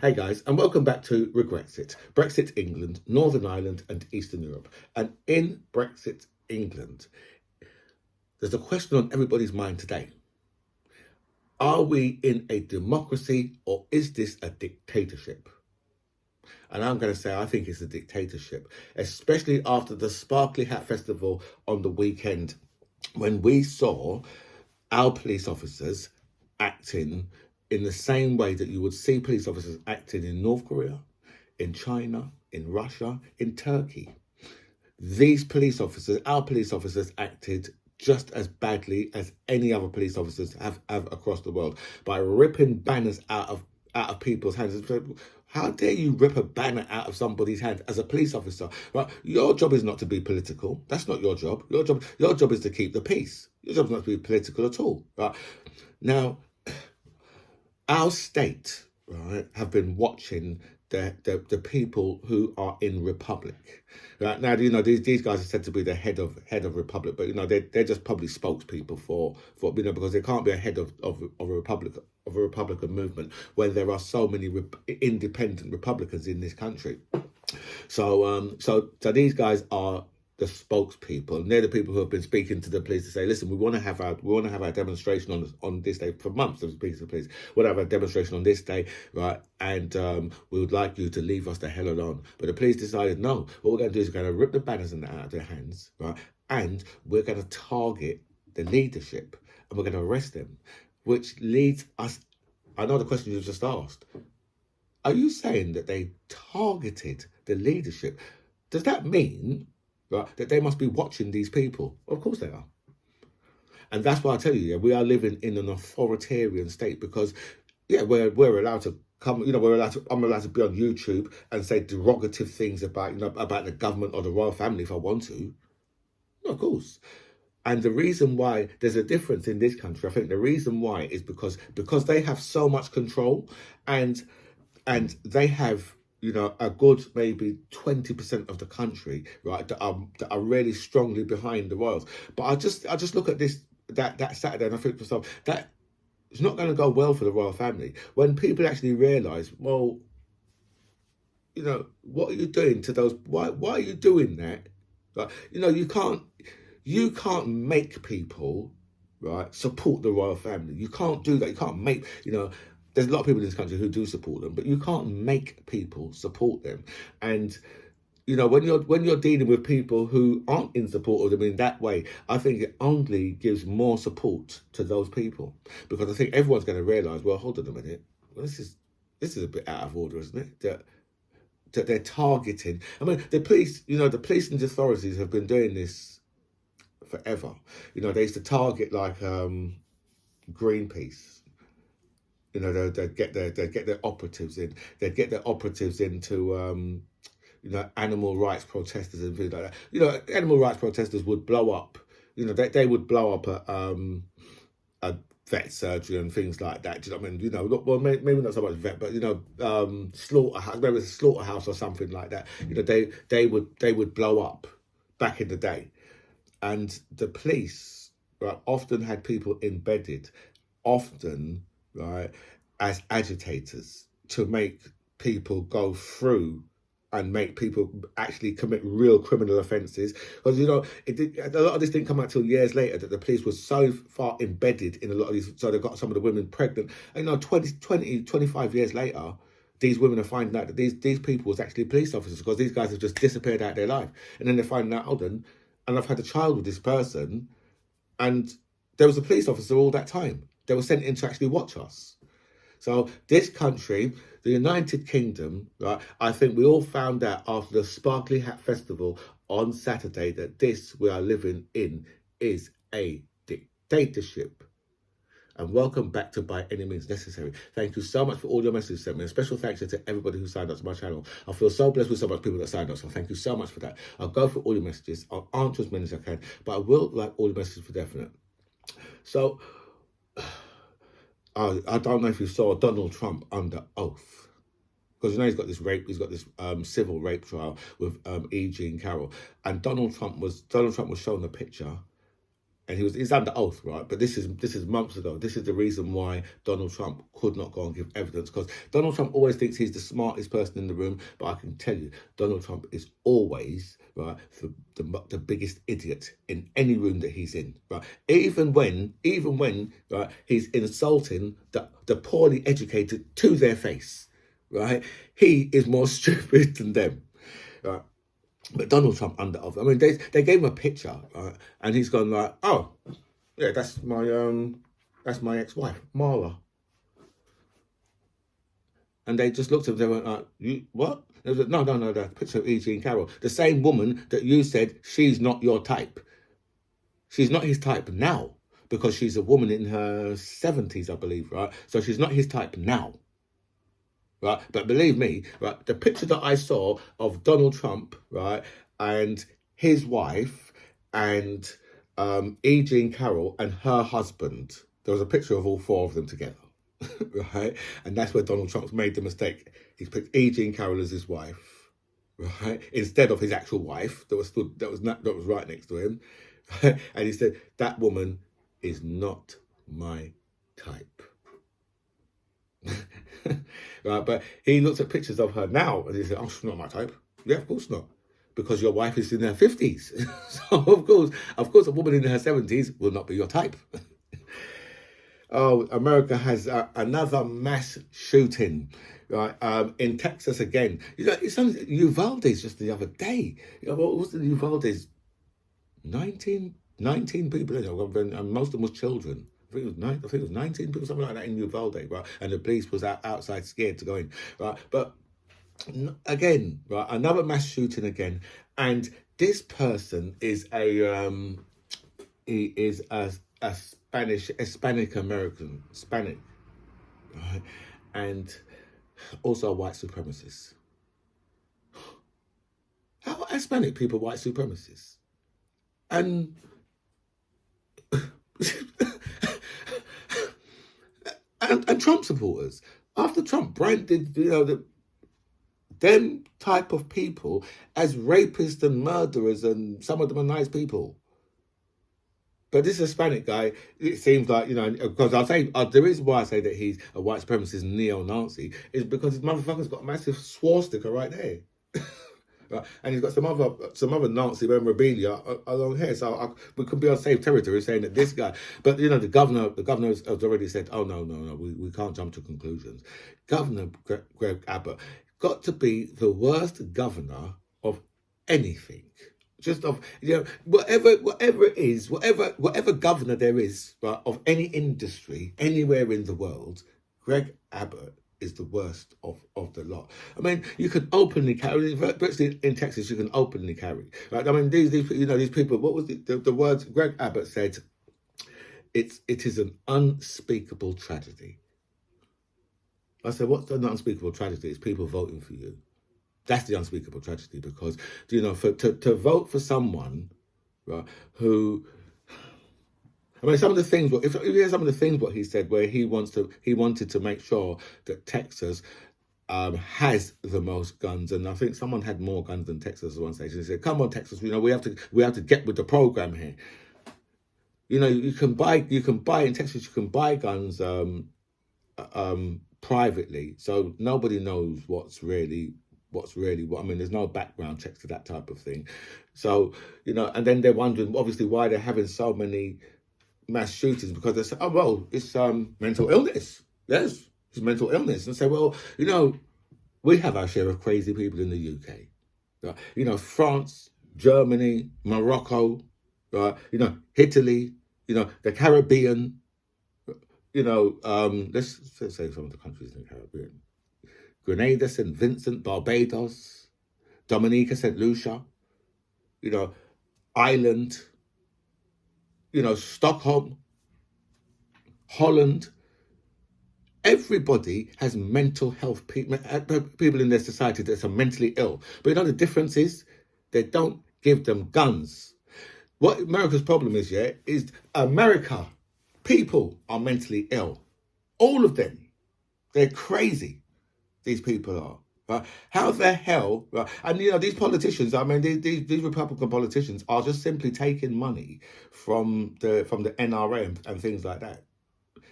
Hey guys, and welcome back to Brexit. Brexit England, Northern Ireland, and Eastern Europe. And in Brexit England, there's a question on everybody's mind today. Are we in a democracy or is this a dictatorship? And I'm going to say I think it's a dictatorship, especially after the Sparkly Hat Festival on the weekend when we saw our police officers acting in the same way that you would see police officers acting in North Korea, in China, in Russia, in Turkey. These police officers, our police officers, acted just as badly as any other police officers have across the world by ripping banners out of people's hands. How dare you rip a banner out of somebody's hand as a police officer? Right? Your job is not to be political. That's not your job. Your job is to keep the peace. Your job is not to be political at all. Right? Now, our state, right, have been watching the people who are in Republic. Right now, these guys are said to be the head of Republic, but they're just probably spokespeople for because they can't be a head of a Republican movement when there are so many independent Republicans in this country. So these guys are the spokespeople, and they're the people who have been speaking to the police to say, listen, we want to have our demonstration on this day. For months they've been speaking to the police. We want to have a demonstration on this day, right? And we would like you to leave us the hell alone. But the police decided, no, what we're going to do is we're going to rip the banners out of their hands, right? And we're going to target the leadership and we're going to arrest them, which leads us. I know the question you just asked. Are you saying that they targeted the leadership? Does that mean, right, that they must be watching these people? Of course they are. And that's why I tell you, we are living in an authoritarian state because, we're allowed to come, I'm allowed to be on YouTube and say derogative things about, about the government or the royal family if I want to. No, of course. And the reason why there's a difference in this country, I think the reason why is because they have so much control and they have, a good maybe 20% of the country, right, that are really strongly behind the royals. But I just look at that Saturday and I think to myself that it's not going to go well for the royal family when people actually realise, well, what are you doing to those? Why are you doing that? Like, you can't make people, right, support the royal family. You can't do that. You can't make, there's a lot of people in this country who do support them, but you can't make people support them. And when you're dealing with people who aren't in support of them in that way, I think it only gives more support to those people, because I think everyone's going to realise, well, hold on a minute, well, this is a bit out of order, isn't it? That they're targeting. I mean, the police, the police and authorities have been doing this forever. They used to target like Greenpeace. They'd get their operatives in. They'd get their operatives into animal rights protesters and things like that. Animal rights protesters would blow up. They would blow up a vet surgery and things like that. Do you know what I mean? Well, maybe not so much vet, but slaughterhouse. Maybe it's a slaughterhouse or something like that. They would blow up back in the day, and the police, right, often had people embedded, often, right, as agitators to make people go through and make people actually commit real criminal offences. Because, a lot of this didn't come out till years later, that the police were so far embedded in a lot of these, so they got some of the women pregnant. And 25 years later, these women are finding out that these people was actually police officers, because these guys have just disappeared out of their life. And then they're finding out, hold on, and I've had a child with this person, and there was a police officer all that time. They were sent in to actually watch us. So this country, the United Kingdom, right, I think we all found out after the Sparkly Hat Festival on Saturday that this we are living in is a dictatorship. And welcome back to By Any Means Necessary. Thank you so much for all your messages sent me. And special thanks to everybody who signed up to my channel. I feel so blessed with so much people that signed up, so thank you so much for that. I'll go through all your messages. I'll answer as many as I can, but I will like all the messages for definite. So, I don't know if you saw Donald Trump under oath, because he's got this civil rape trial with E. Jean Carroll, and Donald Trump was shown a picture and he's under oath, right? But this is months ago. This is the reason why Donald Trump could not go and give evidence, because Donald Trump always thinks he's the smartest person in the room, but I can tell you, Donald Trump is always the biggest idiot in any room that he's in, right? Even when right, he's insulting the poorly educated to their face, right? He is more stupid than them, right? But Donald Trump under oath. I mean, they gave him a picture, right? And he's gone like, oh, yeah, that's my ex-wife, Marla. And they just looked at him. They went like, you what? They was like, no, that picture of E.G. and Carol, the same woman that you said she's not your type. She's not his type now because she's a woman in her 70s, I believe, right? So she's not his type now. Right, but believe me, right, the picture that I saw of Donald Trump, right, and his wife, and E. Jean Carroll and her husband, there was a picture of all four of them together, right, and that's where Donald Trump's made the mistake. He's picked E. Jean Carroll as his wife, right, instead of his actual wife that was right next to him, right? And he said that woman is not my type. Right, but he looked at pictures of her now and he said, oh, she's not my type. Yeah, of course not, because your wife is in her 50s. So of course a woman in her 70s will not be your type. Oh, America has another mass shooting, right, in Texas again. You know, it's only Uvalde just the other day. You know, what was the Uvalde? 19 people, and most of them was children. I think it was 19 people, something like that, in Uvalde, right? And the police was outside scared to go in, right? But again, right, another mass shooting again, and this person is a Hispanic American, right? And also a white supremacist. How are Hispanic people white supremacists? And and Trump supporters. After Trump branded, them type of people as rapists and murderers, and some of them are nice people. But this Hispanic guy, it seems like, because I'll say, the reason why I say that he's a white supremacist neo-Nazi is because his motherfucker's got a massive swastika right there. Right? And he's got some other Nazi memorabilia along here, so we could be on safe territory saying that this guy. But the governor has already said, oh no, we can't jump to conclusions. Governor Greg Abbott got to be the worst governor of anything. Just of whatever it is, whatever governor there is, right, of any industry anywhere in the world, Greg Abbott is the worst of the lot. I mean, you can openly carry, especially in Texas, you can openly carry. Right? I mean, these people. What was the words Greg Abbott said? It is an unspeakable tragedy. I said, what's an unspeakable tragedy? It's people voting for you. That's the unspeakable tragedy, because to vote for someone, right, who. I mean, some of the things. If you hear some of the things what he said, where he wanted to make sure that Texas has the most guns, and I think someone had more guns than Texas at one stage. He said, "Come on, Texas, we have to get with the program here." You can buy in Texas. You can buy guns privately, so nobody knows what's really what. I mean, there's no background checks to that type of thing. So and then they're wondering obviously why they're having so many mass shootings, because they say, oh well, it's mental illness. Yes, it's mental illness. And say, well, we have our share of crazy people in the UK. Right? France, Germany, Morocco, right? Italy, the Caribbean. Let's say some of the countries in the Caribbean: Grenada, St. Vincent, Barbados, Dominica, St. Lucia. Ireland. Stockholm, Holland. Everybody has mental health people in their society that are mentally ill. But the difference is they don't give them guns. What America's problem is, is America, people are mentally ill. All of them. They're crazy. These people are. Right? How the hell? Right? And these politicians. I mean, these Republican politicians are just simply taking money from the NRA and things like that.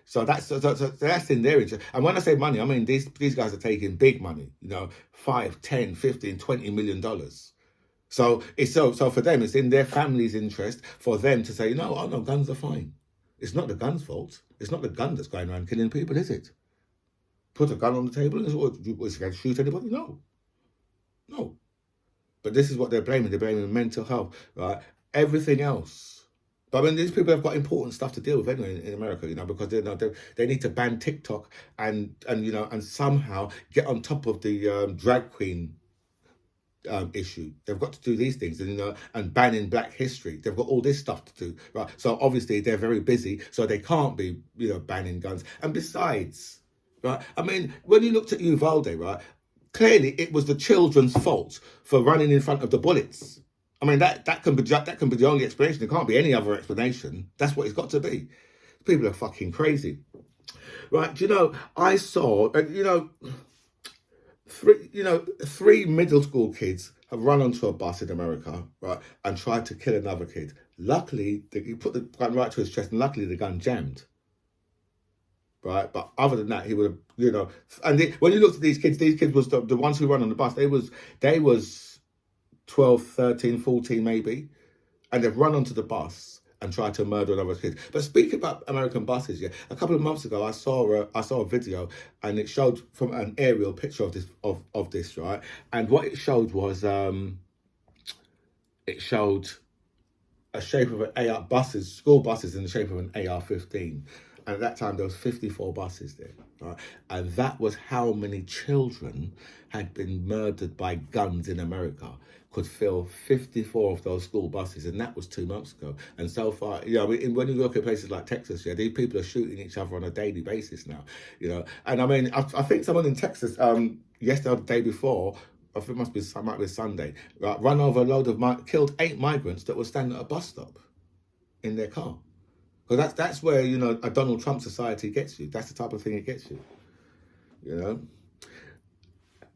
So that's in their interest. And when I say money, I mean these guys are taking big money. 5, 10, 15, $20 million. So so for them, it's in their family's interest for them to say, no, oh no, guns are fine. It's not the gun's fault. It's not the gun that's going around killing people, is it? Put a gun on the table and it's going to shoot anybody? No, no. But this is what they're blaming. They're blaming mental health, right? Everything else. But I mean, these people have got important stuff to deal with anyway in America, because they need to ban TikTok and somehow get on top of the drag queen issue. They've got to do these things, and banning Black history. They've got all this stuff to do, right? So obviously they're very busy, so they can't be, banning guns. And besides, right? I mean, when you looked at Uvalde, right? Clearly, it was the children's fault for running in front of the bullets. I mean, that can be the only explanation. There can't be any other explanation. That's what it's got to be. People are fucking crazy, right? I saw, three middle school kids have run onto a bus in America, right, and tried to kill another kid. Luckily, he put the gun right to his chest, and luckily the gun jammed. Right, but other than that, he would have, and when you looked at these kids was the ones who run on the bus. They was 12, 13, 14 maybe, and they've run onto the bus and tried to murder another kid. But speaking about American buses, yeah, a couple of months ago, I saw a video, and it showed from an aerial picture of this, right, and what it showed was it showed a shape of an AR buses, school buses in the shape of an AR-15. And at that time, there was 54 buses there, right? And that was how many children had been murdered by guns in America. Could fill 54 of those school buses, and that was 2 months ago. And so far, when you look at places like Texas, yeah, these people are shooting each other on a daily basis now, And I mean, I think someone in Texas, yesterday or the day before, I think it might be Sunday, right, run over a load of killed 8 migrants that were standing at a bus stop in their car. Because that's where, a Donald Trump society gets you. That's the type of thing it gets you,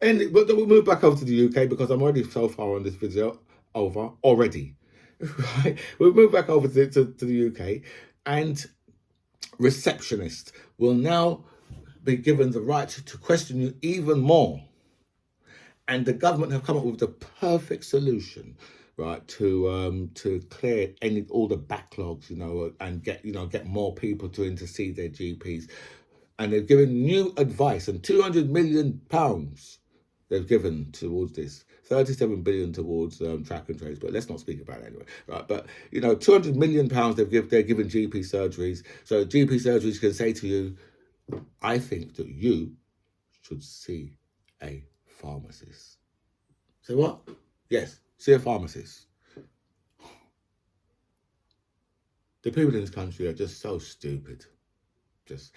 And we'll move back over to the UK because I'm already so far on this video over already. Right? We'll move back over to the UK, and receptionists will now be given the right to question you even more. And the government have come up with the perfect solution, right, to clear all the backlogs, and get more people to see their GPs. And they've given new advice, and £200 million they've given towards this. 37 billion towards track and trace, but let's not speak about it anyway, right? But £200 million they're giving GP surgeries, so GP surgeries can say to you, I think that you should see a pharmacist. So what? Yes, see a pharmacist. The people in this country are just so stupid. This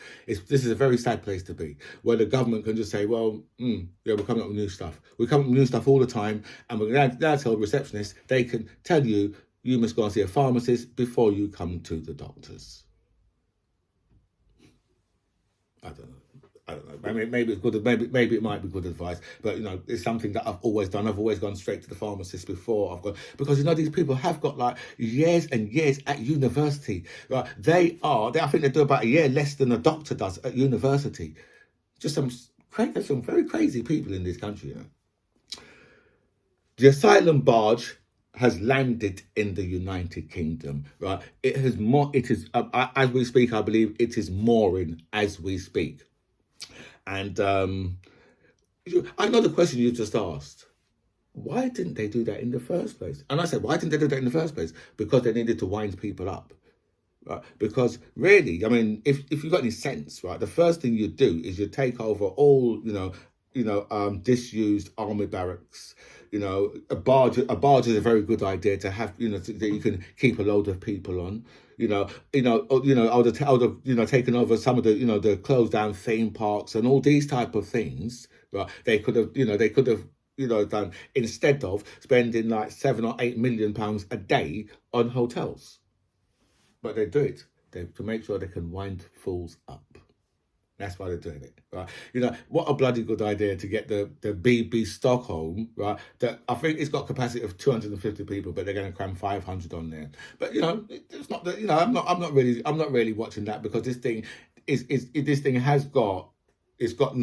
is a very sad place to be, where the government can just say, well, yeah, we're coming up with new stuff. We come up with new stuff all the time, and we're going to tell receptionists they can tell you must go and see a pharmacist before you come to the doctors. I don't know. Maybe it's good. Maybe it might be good advice, but it's something that I've always done. I've always gone straight to the pharmacist before I've gone, because these people have got like years and years at university. Right? I think they do about a year less than a doctor does at university. Just there's some very crazy people in this country. The asylum barge has landed in the United Kingdom. Right? It is as we speak. I believe it is mooring as we speak. And I know the question you just asked. Why didn't they do that in the first place? And I said, why didn't they do that in the first place? Because they needed to wind people up. Right? Because really, I mean, if you've got any sense, right, the first thing you do is you take over all, disused army barracks. A barge is a very good idea to have, that you can keep a load of people on. I would have taken over some of the, the closed down theme parks and all these type of things. Right? They could have done, instead of spending like £7 or £8 million a day on hotels. But they do it to make sure they can wind fools up. That's why they're doing it, right? You know, what a bloody good idea to get the BB Stockholm, right? That I think it's got capacity of 250 people, but they're going to cram 500 on there. But you know, it's not that. You know, I'm not really watching that because this thing this thing has got it's got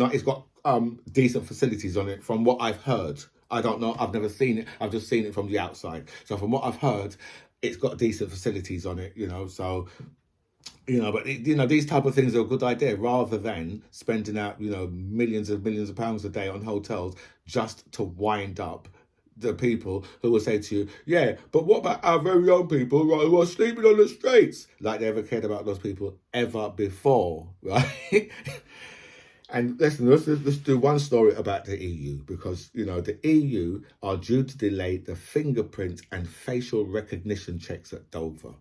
decent facilities on it from what I've heard. I don't know. I've never seen it. I've just seen it from the outside. So from what I've heard, it's got decent facilities on it. You know, so you know, but you know, these type of things are a good idea rather than spending out, you know, millions of pounds a day on hotels just to wind up the people who will say to you, yeah, but what about our very own people, right, who are sleeping on the streets? Like they ever cared about those people ever before, right? And listen, let's do one story about the EU because, you know, the EU are due to delay the fingerprint and facial recognition checks at Dover.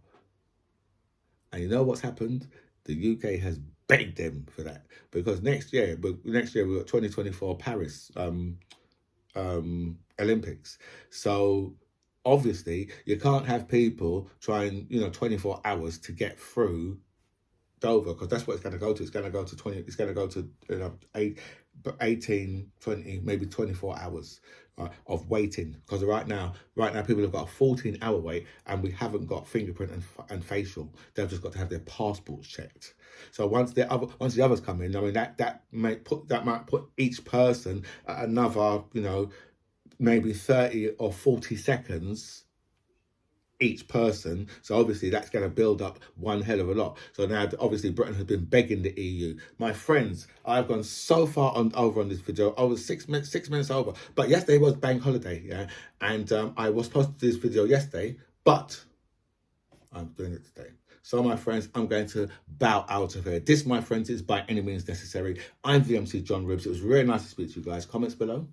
And you know what's happened? The UK has begged them for that because next year we've got 2024 Paris Olympics. So obviously you can't have people trying, you know, 24 hours to get through Dover because that's what it's going to go to. It's going to go to 20. It's going to go to 18, 20, maybe 24 hours of waiting because right now people have got a 14-hour wait and we haven't got fingerprint and facial. They've just got to have their passports checked. So once the others come in, I mean that might put each person at another, you know, maybe 30 or 40 seconds each person. So obviously that's going to build up one hell of a lot. So now obviously Britain has been begging the EU. My friends, I've gone so far over on this video. I was 6 minutes over. But yesterday was bank holiday, yeah. And I was supposed to do this video yesterday, but I'm doing it today. So my friends, I'm going to bow out of here. This, my friends, is By Any Means Necessary. I'm VMC John Ribs. It was really nice to speak to you guys. Comments below.